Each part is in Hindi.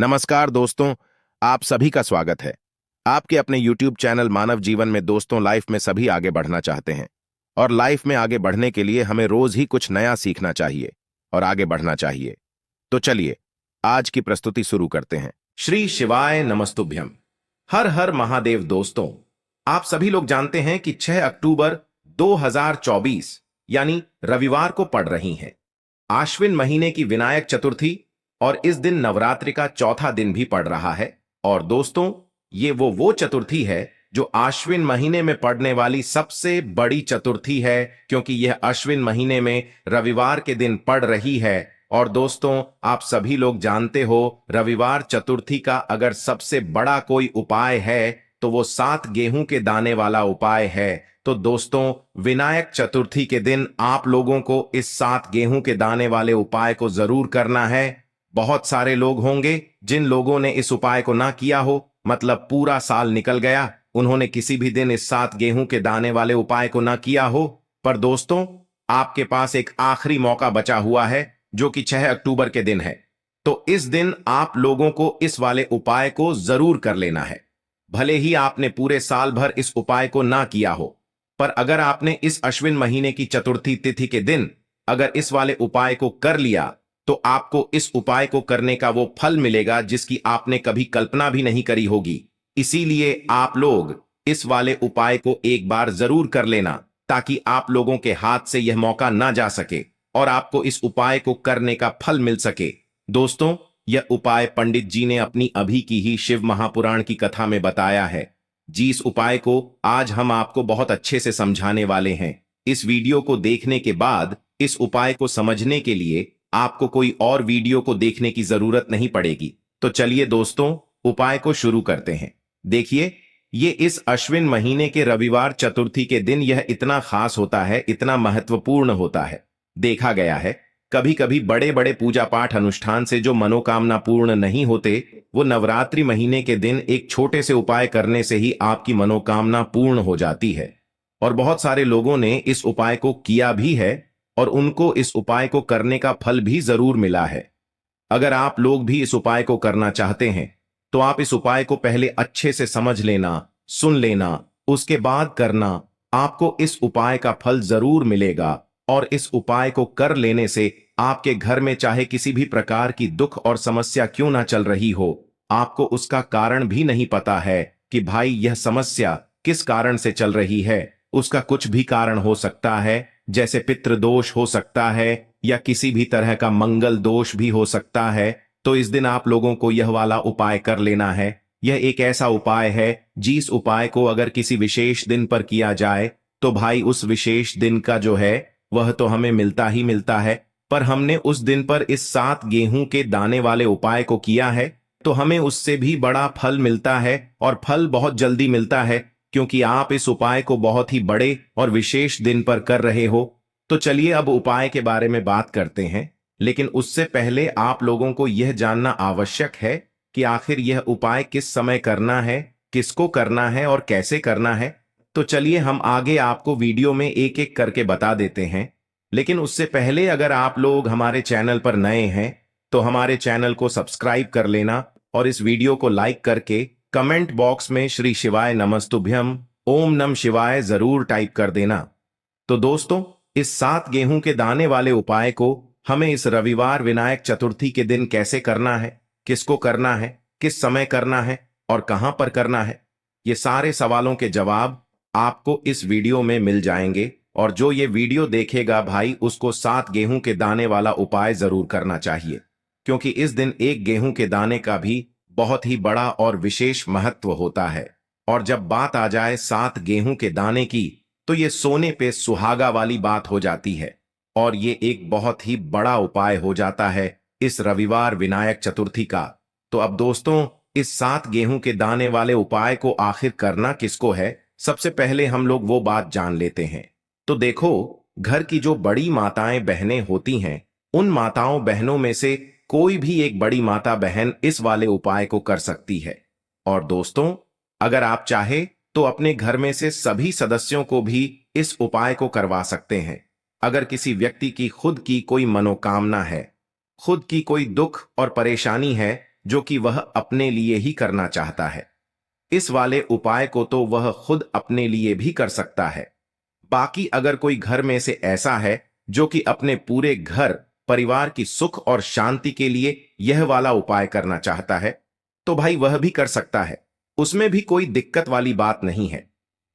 नमस्कार दोस्तों, आप सभी का स्वागत है। आपके अपने YouTube चैनल मानव जीवन में दोस्तों, लाइफ में सभी आगे बढ़ना चाहते हैं और लाइफ में आगे बढ़ने के लिए हमें रोज ही कुछ नया सीखना चाहिए और आगे बढ़ना चाहिए। तो चलिए आज की प्रस्तुति शुरू करते हैं। श्री शिवाय नमस्तुभ्यम। हर हर महादेव। दोस्तों, आप सभी लोग जानते हैं कि 6 अक्टूबर 2024 यानी रविवार को पड़ रही है आश्विन महीने की विनायक चतुर्थी और इस दिन नवरात्रि का चौथा दिन भी पड़ रहा है। और दोस्तों, ये वो चतुर्थी है जो आश्विन महीने में पड़ने वाली सबसे बड़ी चतुर्थी है, क्योंकि यह अश्विन महीने में रविवार के दिन पड़ रही है। और दोस्तों, आप सभी लोग जानते हो, रविवार चतुर्थी का अगर सबसे बड़ा कोई उपाय है तो वो 7 गेहूं के दाने वाला उपाय है। तो दोस्तों, विनायक चतुर्थी के दिन आप लोगों को इस 7 गेहूं के दाने वाले उपाय को जरूर करना है। बहुत सारे लोग होंगे जिन लोगों ने इस उपाय को ना किया हो, मतलब पूरा साल निकल गया, उन्होंने किसी भी दिन इस 7 गेहूं के दाने वाले उपाय को ना किया हो। पर दोस्तों, आपके पास एक आखिरी मौका बचा हुआ है जो कि 6 अक्टूबर के दिन है। तो इस दिन आप लोगों को इस वाले उपाय को जरूर कर लेना है। भले ही आपने पूरे साल भर इस उपाय को ना किया हो, पर अगर आपने इस अश्विन महीने की चतुर्थी तिथि के दिन अगर इस वाले उपाय को कर लिया तो आपको इस उपाय को करने का वो फल मिलेगा जिसकी आपने कभी कल्पना भी नहीं करी होगी। इसीलिए आप लोग इस वाले उपाय को एक बार जरूर कर लेना, ताकि आप लोगों के हाथ से यह मौका ना जा सके और आपको इस उपाय को करने का फल मिल सके। दोस्तों, यह उपाय पंडित जी ने अपनी अभी की ही शिव महापुराण की कथा में बताया है। जिस उपाय को आज हम आपको बहुत अच्छे से समझाने वाले हैं। इस वीडियो को देखने के बाद इस उपाय को समझने के लिए आपको कोई और वीडियो को देखने की जरूरत नहीं पड़ेगी। तो चलिए दोस्तों, उपाय को शुरू करते हैं। देखिए, ये इस अश्विन महीने के रविवार चतुर्थी के दिन यह इतना खास होता है, इतना महत्वपूर्ण होता है। देखा गया है, कभी कभी बड़े बड़े पूजा पाठ अनुष्ठान से जो मनोकामना पूर्ण नहीं होते, वो नवरात्रि महीने के दिन एक छोटे से उपाय करने से ही आपकी मनोकामना पूर्ण हो जाती है। और बहुत सारे लोगों ने इस उपाय को किया भी है और उनको इस उपाय को करने का फल भी जरूर मिला है। अगर आप लोग भी इस उपाय को करना चाहते हैं तो आप इस उपाय को पहले अच्छे से समझ लेना, सुन लेना, उसके बाद करना। आपको इस उपाय का फल जरूर मिलेगा और इस उपाय को कर लेने से आपके घर में चाहे किसी भी प्रकार की दुख और समस्या क्यों ना चल रही हो, आपको उसका कारण भी नहीं पता है कि भाई यह समस्या किस कारण से चल रही है। उसका कुछ भी कारण हो सकता है, जैसे पितृदोष हो सकता है या किसी भी तरह का मंगल दोष भी हो सकता है। तो इस दिन आप लोगों को यह वाला उपाय कर लेना है। यह एक ऐसा उपाय है जिस उपाय को अगर किसी विशेष दिन पर किया जाए तो भाई उस विशेष दिन का जो है वह तो हमें मिलता ही मिलता है। पर हमने उस दिन पर इस 7 गेहूं के दाने वाले उपाय को किया है तो हमें उससे भी बड़ा फल मिलता है, और फल बहुत जल्दी मिलता है, क्योंकि आप इस उपाय को बहुत ही बड़े और विशेष दिन पर कर रहे हो। तो चलिए अब उपाय के बारे में बात करते हैं, लेकिन उससे पहले आप लोगों को यह जानना आवश्यक है कि आखिर यह उपाय किस समय करना है, किसको करना है और कैसे करना है। तो चलिए हम आगे आपको वीडियो में एक एक करके बता देते हैं। लेकिन उससे पहले अगर आप लोग हमारे चैनल पर नए हैं तो हमारे चैनल को सब्सक्राइब कर लेना और इस वीडियो को लाइक करके कमेंट बॉक्स में श्री शिवाय नमस्तुभ्यम, ओम नम शिवाय जरूर टाइप कर देना। तो दोस्तों, इस 7 गेहूं के दाने वाले उपाय को हमें इस रविवार विनायक चतुर्थी के दिन कैसे करना है, किसको करना है, किस समय करना है और कहां पर करना है, ये सारे सवालों के जवाब आपको इस वीडियो में मिल जाएंगे। और जो ये वीडियो देखेगा भाई, उसको 7 गेहूं के दाने वाला उपाय जरूर करना चाहिए, क्योंकि इस दिन एक गेहूं के दाने का भी बहुत ही बड़ा और विशेष महत्व होता है। और जब बात आ जाए 7 गेहूं के दाने की, तो ये सोने पे सुहागा वाली बात हो जाती है और ये एक बहुत ही बड़ा उपाय हो जाता है इस रविवार विनायक चतुर्थी का। तो अब दोस्तों, इस 7 गेहूं के दाने वाले उपाय को आखिर करना किसको है, सबसे पहले हम लोग वो बात जान लेते हैं। तो देखो, घर की जो बड़ी माताएं बहनें होती हैं, उन माताओं बहनों में से कोई भी एक बड़ी माता बहन इस वाले उपाय को कर सकती है। और दोस्तों, अगर आप चाहे तो अपने घर में से सभी सदस्यों को भी इस उपाय को करवा सकते हैं। अगर किसी व्यक्ति की खुद की कोई मनोकामना है, खुद की कोई दुख और परेशानी है, जो कि वह अपने लिए ही करना चाहता है। इस वाले उपाय को तो वह खुद अपने लिए भी कर सकता है। बाकी अगर कोई घर में से ऐसा है जो कि अपने पूरे घर परिवार की सुख और शांति के लिए यह वाला उपाय करना चाहता है, तो भाई वह भी कर सकता है। उसमें भी कोई दिक्कत वाली बात नहीं है।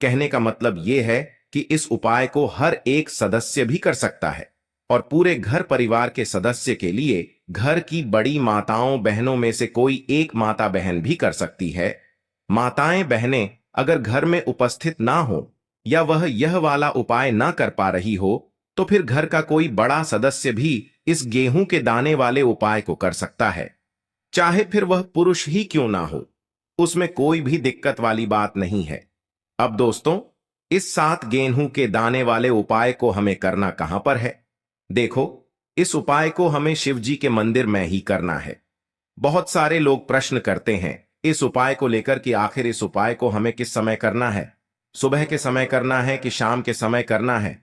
कहने का मतलब यह है कि इस उपाय को हर एक सदस्य भी कर सकता है और पूरे घर परिवार के सदस्य के लिए घर की बड़ी माताओं बहनों में से कोई एक माता बहन भी कर सकती है। माताएं बहनें अगर घर में उपस्थित ना हो या वह यह वाला उपाय ना कर पा रही हो, तो फिर घर का कोई बड़ा सदस्य भी इस गेहूं के दाने वाले उपाय को कर सकता है, चाहे फिर वह पुरुष ही क्यों ना हो। उसमें कोई भी दिक्कत वाली बात नहीं है। अब दोस्तों, इस 7 गेहूं के दाने वाले उपाय को हमें करना कहां पर है? देखो, इस उपाय को हमें शिव जी के मंदिर में ही करना है। बहुत सारे लोग प्रश्न करते हैं इस उपाय को लेकर कि आखिर इस उपाय को हमें किस समय करना है, सुबह के समय करना है कि शाम के समय करना है?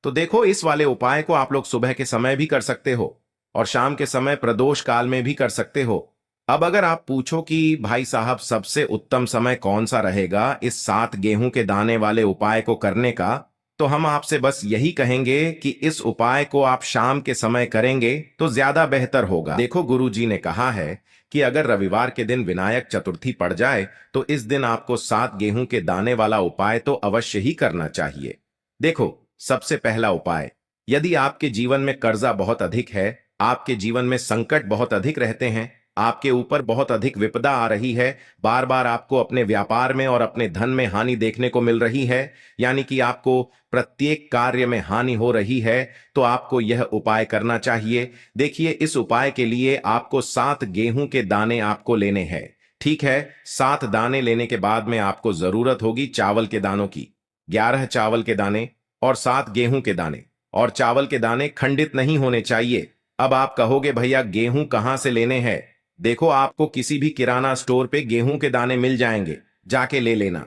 तो देखो, इस वाले उपाय को आप लोग सुबह के समय भी कर सकते हो और शाम के समय प्रदोष काल में भी कर सकते हो। अब अगर आप पूछो कि भाई साहब सबसे उत्तम समय कौन सा रहेगा इस 7 गेहूं के दाने वाले उपाय को करने का, तो हम आपसे बस यही कहेंगे कि इस उपाय को आप शाम के समय करेंगे तो ज्यादा बेहतर होगा। देखो, गुरुजी ने कहा है कि अगर रविवार के दिन विनायक चतुर्थी पड़ जाए तो इस दिन आपको 7 गेहूं के दाने वाला उपाय तो अवश्य ही करना चाहिए। देखो, सबसे पहला उपाय, यदि आपके जीवन में कर्जा बहुत अधिक है, आपके जीवन में संकट बहुत अधिक रहते हैं, आपके ऊपर बहुत अधिक विपदा आ रही है, बार बार आपको अपने व्यापार में और अपने धन में हानि देखने को मिल रही है, यानी कि आपको प्रत्येक कार्य में हानि हो रही है, तो आपको यह उपाय करना चाहिए। देखिए, इस उपाय के लिए आपको 7 गेहूं के दाने आपको लेने हैं। ठीक है, 7 दाने लेने के बाद में आपको जरूरत होगी चावल के दानों की। 11 चावल के दाने और 7 गेहूं के दाने, और चावल के दाने खंडित नहीं होने चाहिए। अब आप कहोगे भैया गेहूं कहां से लेने हैं? देखो, आपको किसी भी किराना स्टोर पे गेहूं के दाने मिल जाएंगे, जाके ले लेना।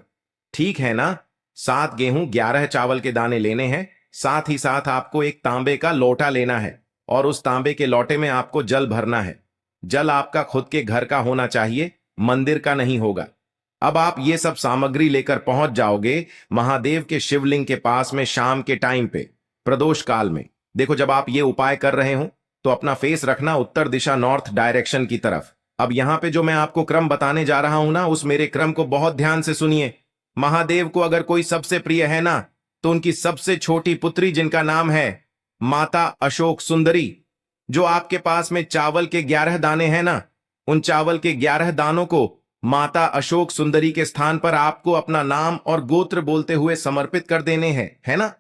ठीक है ना? 7 गेहूं 11 चावल के दाने लेने हैं। साथ ही साथ आपको एक तांबे का लोटा लेना है और उस तांबे के लोटे में आपको जल भरना है। जल आपका खुद के घर का होना चाहिए, मंदिर का नहीं होगा। अब आप ये सब सामग्री लेकर पहुंच जाओगे महादेव के शिवलिंग के पास में शाम के टाइम पे, प्रदोष काल में। देखो, जब आप ये उपाय कर रहे हो तो अपना फेस रखना उत्तर दिशा, नॉर्थ डायरेक्शन की तरफ। अब यहां पे जो मैं आपको क्रम बताने जा रहा हूं ना, उस मेरे क्रम को बहुत ध्यान से सुनिए। महादेव को अगर कोई सबसे प्रिय है ना, तो उनकी सबसे छोटी पुत्री जिनका नाम है माता अशोक सुंदरी, जो आपके पास में चावल के 11 दाने हैं ना, उन चावल के 11 दानों को माता अशोक सुंदरी के स्थान पर आपको अपना नाम और गोत्र बोलते हुए समर्पित कर देने हैं, है ना?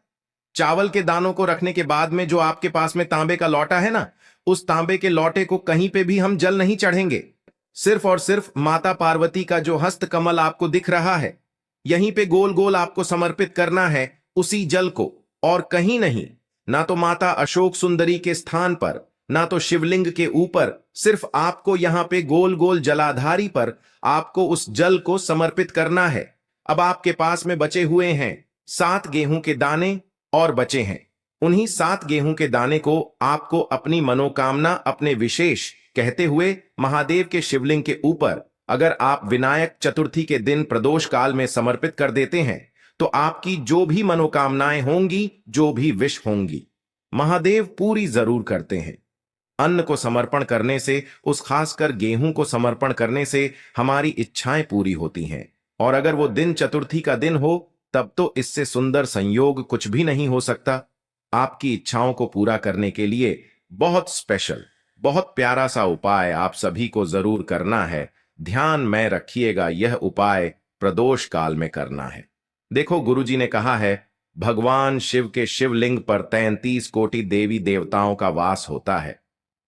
चावल के दानों को रखने के बाद में जो आपके पास में तांबे का लौटा है ना, उस तांबे के लौटे को कहीं पे भी हम जल नहीं चढ़ेंगे। सिर्फ और सिर्फ माता पार्वती का जो हस्त कमल आपको दिख रहा है, यहीं पे गोल गोल आपको समर्पित करना है उसी जल को, और कहीं नहीं। ना तो माता अशोक सुंदरी के स्थान पर, ना तो शिवलिंग के ऊपर, सिर्फ आपको यहां पे गोल गोल जलाधारी पर आपको उस जल को समर्पित करना है। अब आपके पास में बचे हुए हैं 7 गेहूं के दाने और बचे हैं। उन्हीं 7 गेहूं के दाने को आपको अपनी मनोकामना अपने विशेष कहते हुए महादेव के शिवलिंग के ऊपर अगर आप विनायक चतुर्थी के दिन प्रदोष काल में समर्पित कर देते हैं, तो आपकी जो भी मनोकामनाएं होंगी, जो भी विश होंगी, महादेव पूरी जरूर करते हैं। अन्न को समर्पण करने से, उस खासकर गेहूं को समर्पण करने से हमारी इच्छाएं पूरी होती हैं। और अगर वो दिन चतुर्थी का दिन हो, तब तो इससे सुंदर संयोग कुछ भी नहीं हो सकता। आपकी इच्छाओं को पूरा करने के लिए बहुत स्पेशल, बहुत प्यारा सा उपाय आप सभी को जरूर करना है। ध्यान में रखिएगा, यह उपाय प्रदोष काल में करना है। देखो, गुरुजी ने कहा है भगवान शिव के शिवलिंग पर 33 कोटि देवी देवताओं का वास होता है।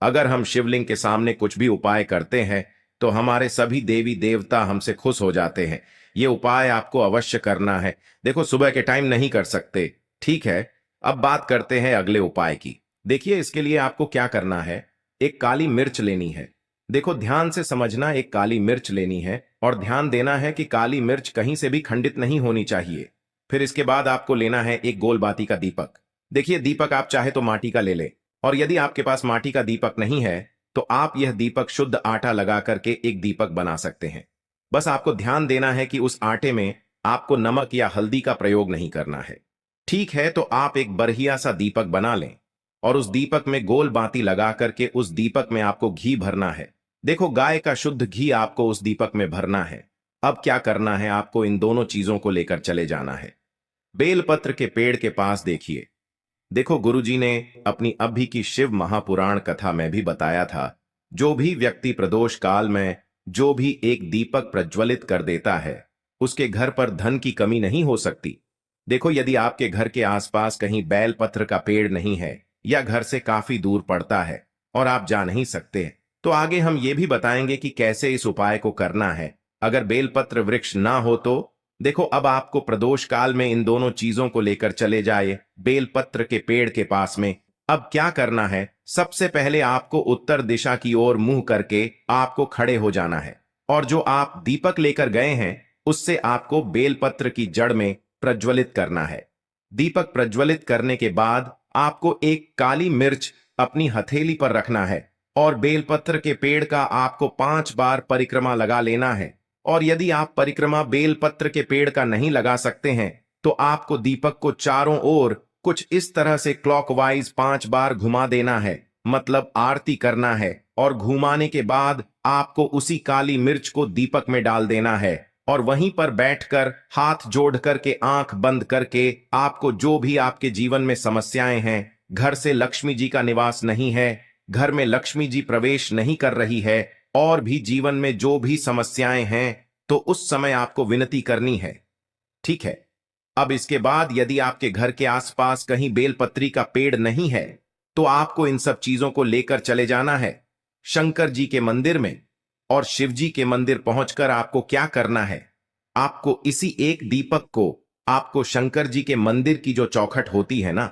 अगर हम शिवलिंग के सामने कुछ भी उपाय करते हैं तो हमारे सभी देवी देवता हमसे खुश हो जाते हैं। ये उपाय आपको अवश्य करना है। देखो, सुबह के टाइम नहीं कर सकते, ठीक है? अब बात करते हैं अगले उपाय की। देखिए, इसके लिए आपको क्या करना है, एक काली मिर्च लेनी है। देखो, ध्यान से समझना, एक काली मिर्च लेनी है और ध्यान देना है कि काली मिर्च कहीं से भी खंडित नहीं होनी चाहिए। फिर इसके बाद आपको लेना है एक गोल बाती का दीपक। देखिए, दीपक आप चाहे तो माटी का ले ले, और यदि आपके पास माटी का दीपक नहीं है तो आप यह दीपक शुद्ध आटा लगा करके एक दीपक बना सकते हैं। बस आपको ध्यान देना है कि उस आटे में आपको नमक या हल्दी का प्रयोग नहीं करना है। ठीक है, तो आप एक बढ़िया सा दीपक बना लें और उस दीपक में गोल बाती लगा करके उस दीपक में आपको घी भरना है। देखो, गाय का शुद्ध घी आपको उस दीपक में भरना है। अब क्या करना है, आपको इन दोनों चीजों को लेकर चले जाना है। बेलपत्र के पेड़ के पास देखिए। देखो, गुरुजी ने अपनी अभी की शिव महापुराण कथा में भी बताया था, जो भी व्यक्ति प्रदोष काल में जो भी एक दीपक प्रज्वलित कर देता है, उसके घर पर धन की कमी नहीं हो सकती। देखो, यदि आपके घर के आसपास कहीं बेलपत्र का पेड़ नहीं है या घर से काफी दूर पड़ता है और आप जा नहीं सकते, तो आगे हम ये भी बताएंगे कि कैसे इस उपाय को करना है। अगर बेलपत्र वृक्ष ना हो तो देखो, अब आपको प्रदोष काल में इन दोनों चीजों को लेकर चले जाए बेलपत्र के पेड़ के पास में। अब क्या करना है, सबसे पहले आपको उत्तर दिशा की ओर मुंह करके आपको खड़े हो जाना है और जो आप दीपक लेकर गए हैं उससे आपको बेलपत्र की जड़ में प्रज्वलित करना है। दीपक प्रज्वलित करने के बाद आपको एक काली मिर्च अपनी हथेली पर रखना है और बेलपत्र के पेड़ का आपको 5 बार परिक्रमा लगा लेना है। और यदि आप परिक्रमा बेलपत्र के पेड़ का नहीं लगा सकते हैं तो आपको दीपक को चारों ओर कुछ इस तरह से क्लॉकवाइज 5 बार घुमा देना है, मतलब आरती करना है। और घुमाने के बाद आपको उसी काली मिर्च को दीपक में डाल देना है और वहीं पर बैठकर हाथ जोड़ करके आंख बंद करके आपको जो भी आपके जीवन में समस्याएं हैं, घर से लक्ष्मी जी का निवास नहीं है, घर में लक्ष्मी जी प्रवेश नहीं कर रही है, और भी जीवन में जो भी समस्याएं हैं, तो उस समय आपको विनती करनी है। ठीक है। अब इसके बाद यदि आपके घर के आसपास कहीं बेलपत्री का पेड़ नहीं है तो आपको इन सब चीजों को लेकर चले जाना है शंकर जी के मंदिर में। और शिव जी के मंदिर पहुंचकर आपको क्या करना है, आपको इसी एक दीपक को आपको शंकर जी के मंदिर की जो चौखट होती है ना,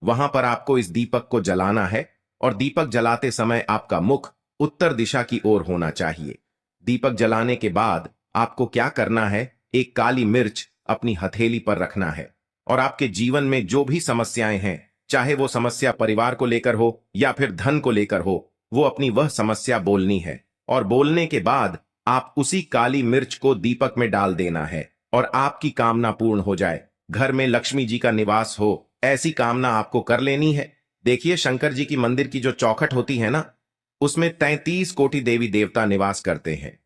वहां पर आपको इस दीपक को जलाना है। और दीपक जलाते समय आपका मुख उत्तर दिशा की ओर होना चाहिए। दीपक जलाने के बाद आपको क्या करना है, एक काली मिर्च अपनी हथेली पर रखना है और आपके जीवन में जो भी समस्याएं हैं, चाहे वो समस्या परिवार को लेकर हो या फिर धन को लेकर हो, वो अपनी वह समस्या बोलनी है। और बोलने के बाद आप उसी काली मिर्च को दीपक में डाल देना है और आपकी कामना पूर्ण हो जाए, घर में लक्ष्मी जी का निवास हो, ऐसी कामना आपको कर लेनी है। देखिए, शंकर जी की मंदिर की जो चौखट होती है ना, उसमें 33 कोटि देवी देवता निवास करते हैं।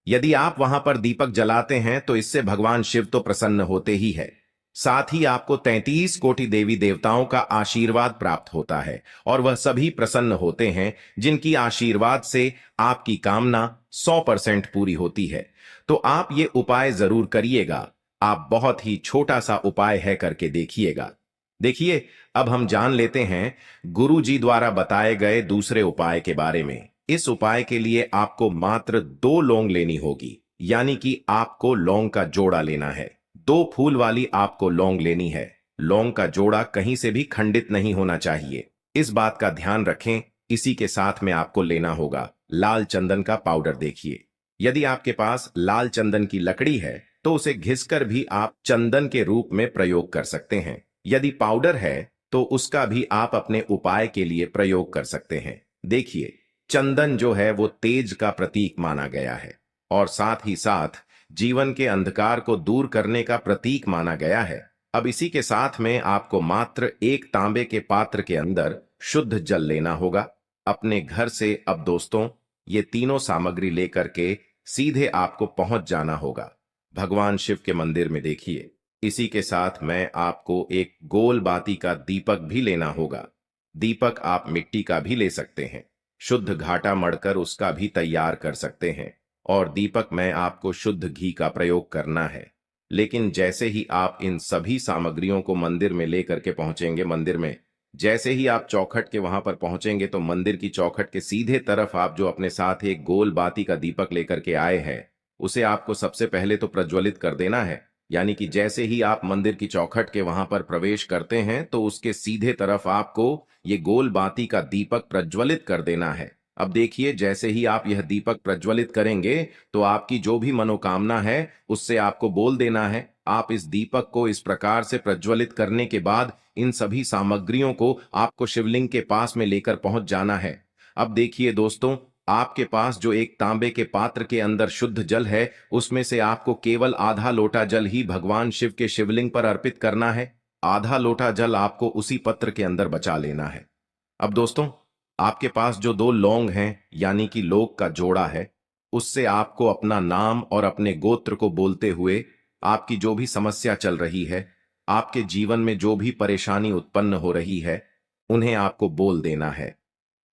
यदि आप वहां पर दीपक जलाते हैं तो इससे भगवान शिव तो प्रसन्न होते ही है, साथ ही आपको 33 कोटि देवी देवताओं का आशीर्वाद प्राप्त होता है और वह सभी प्रसन्न होते हैं जिनकी आशीर्वाद से आपकी कामना 100% पूरी होती है। तो आप ये उपाय जरूर करिएगा। आप बहुत ही छोटा सा उपाय है, करके देखिएगा। देखिए, अब हम जान लेते हैं गुरु जी द्वारा बताए गए दूसरे उपाय के बारे में। इस उपाय के लिए आपको मात्र 2 लौंग लेनी होगी, यानी कि आपको लौंग का जोड़ा लेना है। 2 फूल वाली आपको लौंग लेनी है। लौंग का जोड़ा कहीं से भी खंडित नहीं होना चाहिए, इस बात का ध्यान रखें। इसी के साथ में आपको लेना होगा लाल चंदन का पाउडर। देखिए, यदि आपके पास लाल चंदन की लकड़ी है तो उसे घिसकर भी आप चंदन के रूप में प्रयोग कर सकते हैं। यदि पाउडर है तो उसका भी आप अपने उपाय के लिए प्रयोग कर सकते हैं। देखिए, चंदन जो है वो तेज का प्रतीक माना गया है और साथ ही साथ जीवन के अंधकार को दूर करने का प्रतीक माना गया है। अब इसी के साथ में आपको मात्र एक तांबे के पात्र के अंदर शुद्ध जल लेना होगा अपने घर से। अब दोस्तों, ये तीनों सामग्री लेकर के सीधे आपको पहुंच जाना होगा भगवान शिव के मंदिर में। देखिए, इसी के साथ में आपको एक गोल बाती का दीपक भी लेना होगा। दीपक आप मिट्टी का भी ले सकते हैं, शुद्ध घाटा मढ़कर उसका भी तैयार कर सकते हैं। और दीपक में आपको शुद्ध घी का प्रयोग करना है। लेकिन जैसे ही आप इन सभी सामग्रियों को मंदिर में लेकर के पहुंचेंगे, मंदिर में जैसे ही आप चौखट के वहां पर पहुंचेंगे तो मंदिर की चौखट के सीधे तरफ आप जो अपने साथ एक गोल बाती का दीपक लेकर के आए हैं, उसे आपको सबसे पहले तो प्रज्वलित कर देना है। यानी कि जैसे ही आप मंदिर की चौखट के वहां पर प्रवेश करते हैं तो उसके सीधे तरफ आपको ये गोल बाती का दीपक प्रज्वलित कर देना है। अब देखिए, जैसे ही आप यह दीपक प्रज्वलित करेंगे तो आपकी जो भी मनोकामना है उससे आपको बोल देना है। आप इस दीपक को इस प्रकार से प्रज्वलित करने के बाद इन सभी सामग्रियों को आपको शिवलिंग के पास में लेकर पहुंच जाना है। अब देखिए दोस्तों, आपके पास जो एक तांबे के पात्र के अंदर शुद्ध जल है, उसमें से आपको केवल आधा लोटा जल ही भगवान शिव के शिवलिंग पर अर्पित करना है। आधा लोटा जल आपको उसी पत्र के अंदर बचा लेना है। अब दोस्तों, आपके पास जो दो लौंग हैं, यानी कि लोग का जोड़ा है, उससे आपको अपना नाम और अपने गोत्र को बोलते हुए आपकी जो भी समस्या चल रही है, आपके जीवन में जो भी परेशानी उत्पन्न हो रही है, उन्हें आपको बोल देना है।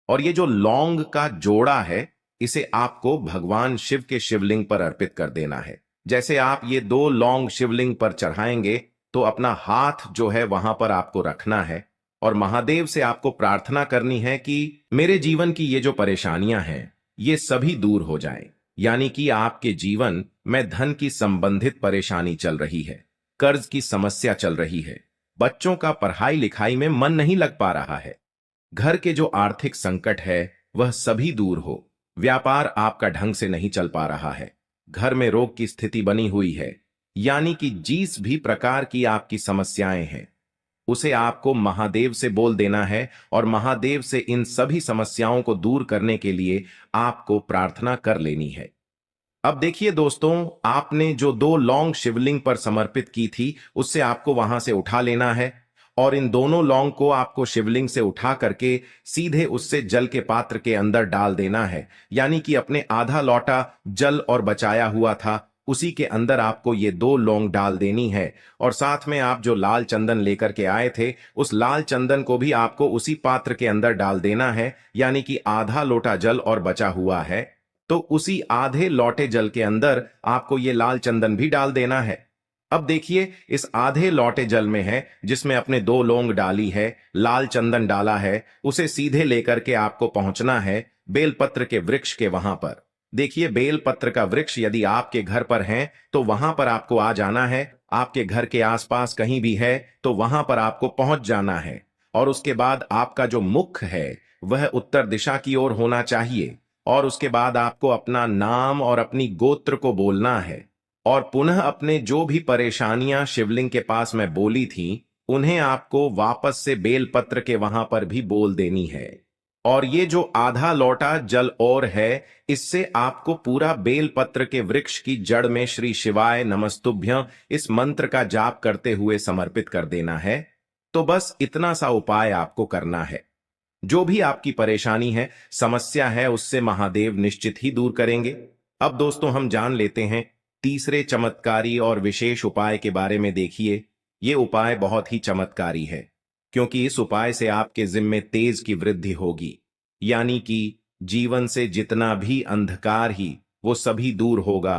और ये जो लौंग का जोड़ा है, इसे आपको भगवान शिव के शिवलिंग पर अर्पित कर देना है। जैसे आप ये दो लौंग शिवलिंग पर चढ़ाएंगे, तो अपना हाथ जो है वहां पर आपको रखना है और महादेव से आपको प्रार्थना करनी है कि मेरे जीवन की ये जो परेशानियां हैं, ये सभी दूर हो जाएं। यानी कि आपके जीवन में धन की संबंधित परेशानी चल रही है, कर्ज की समस्या चल रही है, बच्चों का पढ़ाई लिखाई में मन नहीं लग पा रहा है, घर के जो आर्थिक संकट है वह सभी दूर हो, व्यापार आपका ढंग से नहीं चल पा रहा है, घर में रोग की स्थिति बनी हुई है, यानी कि जिस भी प्रकार की आपकी समस्याएं हैं, उसे आपको महादेव से बोल देना है और महादेव से इन सभी समस्याओं को दूर करने के लिए आपको प्रार्थना कर लेनी है। अब देखिए दोस्तों, आपने जो दो लौंग शिवलिंग पर समर्पित की थी, उससे आपको वहां से उठा लेना है और इन दोनों लौंग को आपको शिवलिंग से उठा करके सीधे उससे जल के पात्र के अंदर डाल देना है। यानी कि अपने आधा लोटा जल और बचाया हुआ था, उसी के अंदर आपको ये दो लौंग डाल देनी है। और साथ में आप जो लाल चंदन लेकर के आए थे, उस लाल चंदन को भी आपको उसी पात्र के अंदर डाल देना है। यानी कि आधा लोटा जल और बचा हुआ है, तो उसी आधे लोटे जल के अंदर आपको ये लाल चंदन भी डाल देना है। अब देखिए, इस आधे लोटे जल में है, जिसमें अपने दो लौंग डाली है, लाल चंदन डाला है, उसे सीधे लेकर के आपको पहुंचना है बेलपत्र के वृक्ष के वहां पर। देखिए, बेलपत्र का वृक्ष यदि आपके घर पर है तो वहां पर आपको आ जाना है। आपके घर के आसपास कहीं भी है तो वहां पर आपको पहुंच जाना है। और उसके बाद आपका जो मुख है वह उत्तर दिशा की ओर होना चाहिए। और उसके बाद आपको अपना नाम और अपनी गोत्र को बोलना है और पुनः अपने जो भी परेशानियां शिवलिंग के पास में बोली थी, उन्हें आपको वापस से बेलपत्र के वहां पर भी बोल देनी है। और ये जो आधा लोटा जल और है, इससे आपको पूरा बेलपत्र के वृक्ष की जड़ में श्री शिवाय नमस्तुभ्यं इस मंत्र का जाप करते हुए समर्पित कर देना है। तो बस इतना सा उपाय आपको करना है। जो भी आपकी परेशानी है, समस्या है, उससे महादेव निश्चित ही दूर करेंगे। अब दोस्तों, हम जान लेते हैं तीसरे चमत्कारी और विशेष उपाय के बारे में। देखिए, ये उपाय बहुत ही चमत्कारी है, क्योंकि इस उपाय से आपके जिम्मे तेज की वृद्धि होगी। यानी कि जीवन से जितना भी अंधकार ही वो सभी दूर होगा।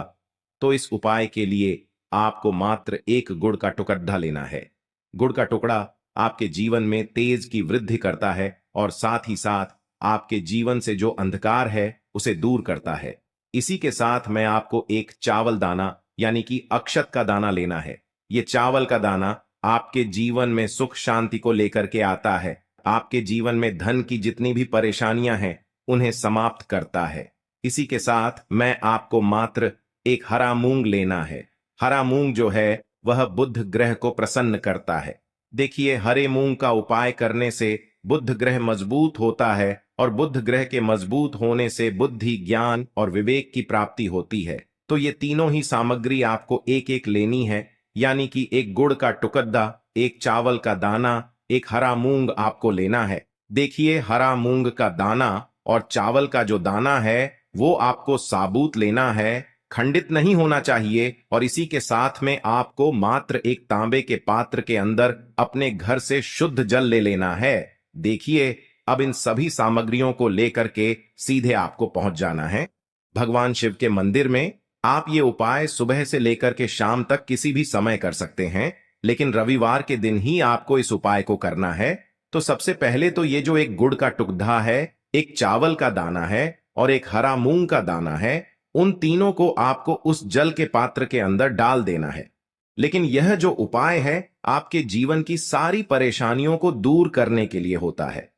तो इस उपाय के लिए आपको मात्र एक गुड़ का टुकड़ा लेना है। गुड़ का टुकड़ा आपके जीवन में तेज की वृद्धि करता है और साथ ही साथ आपके जीवन से जो अंधकार है उसे दूर करता है। इसी के साथ मैं आपको एक चावल दाना यानी कि अक्षत का दाना लेना है। ये चावल का दाना आपके जीवन में सुख शांति को लेकर के आता है। आपके जीवन में धन की जितनी भी परेशानियां हैं उन्हें समाप्त करता है। इसी के साथ मैं आपको मात्र एक हरा मूंग लेना है। हरा मूंग जो है वह बुध ग्रह को प्रसन्न करता है। देखिए, हरे मूंग का उपाय करने से बुध ग्रह मजबूत होता है और बुध ग्रह के मजबूत होने से बुद्धि, ज्ञान और विवेक की प्राप्ति होती है। तो ये तीनों ही सामग्री आपको एक एक लेनी है। यानी कि एक गुड़ का टुकड़ा, एक चावल का दाना, एक हरा मूंग आपको लेना है। देखिए, हरा मूंग का दाना और चावल का जो दाना है वो आपको साबुत लेना है, खंडित नहीं होना चाहिए। और इसी के साथ में आपको मात्र एक तांबे के पात्र के अंदर अपने घर से शुद्ध जल ले लेना है। देखिए, अब इन सभी सामग्रियों को लेकर के सीधे आपको पहुंच जाना है भगवान शिव के मंदिर में। आप ये उपाय सुबह से लेकर के शाम तक किसी भी समय कर सकते हैं, लेकिन रविवार के दिन ही आपको इस उपाय को करना है। तो सबसे पहले तो ये जो एक गुड़ का टुकड़ा है, एक चावल का दाना है और एक हरा मूंग का दाना है, उन तीनों को आपको उस जल के पात्र के अंदर डाल देना है। लेकिन यह जो उपाय है आपके जीवन की सारी परेशानियों को दूर करने के लिए होता है।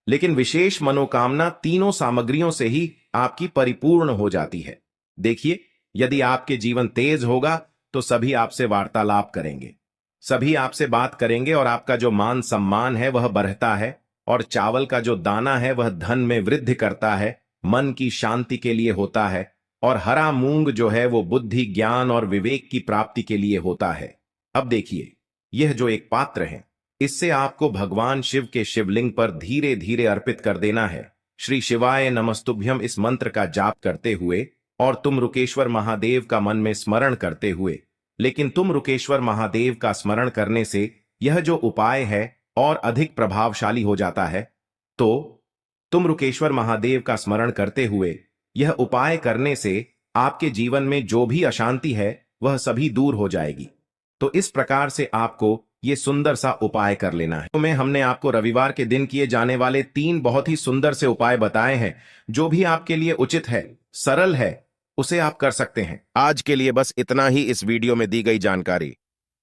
लेकिन विशेष मनोकामना तीनों सामग्रियों से ही आपकी परिपूर्ण हो जाती है। देखिए, यदि आपके जीवन तेज होगा तो सभी आपसे वार्तालाप करेंगे, सभी आपसे बात करेंगे और आपका जो मान सम्मान है वह बढ़ता है। और चावल का जो दाना है वह धन में वृद्धि करता है, मन की शांति के लिए होता है। और हरा मूंग जो है वो बुद्धि, ज्ञान और विवेक की प्राप्ति के लिए होता है। अब देखिए, यह जो एक पात्र है, इससे आपको भगवान शिव के शिवलिंग पर धीरे धीरे अर्पित कर देना है। श्री शिवाय नमस्तुभ्यम इस मंत्र का जाप करते हुए और तुम रुकेश्वर महादेव का मन में स्मरण करते हुए। लेकिन तुम रुकेश्वर महादेव का स्मरण करने से यह जो उपाय है और अधिक प्रभावशाली हो जाता है। तो तुम रुकेश्वर महादेव का स्मरण करते हुए यह उपाय करने से आपके जीवन में जो भी अशांति है वह सभी दूर हो जाएगी। तो इस प्रकार से आपको ये सुंदर सा उपाय कर लेना है। तो में हमने आपको रविवार के दिन किए जाने वाले 3 बहुत ही सुंदर से उपाय बताए हैं। जो भी आपके लिए उचित है, सरल है, उसे आप कर सकते हैं। आज के लिए बस इतना ही इस वीडियो में दी गई जानकारी।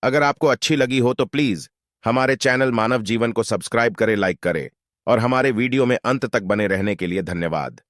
अगर आपको अच्छी लगी हो तो प्लीज हमारे चैनल मानव जीवन को सब्सक्राइब करें, लाइक करें और हमारे वीडियो में अंत तक बने रहने के लिए धन्यवाद।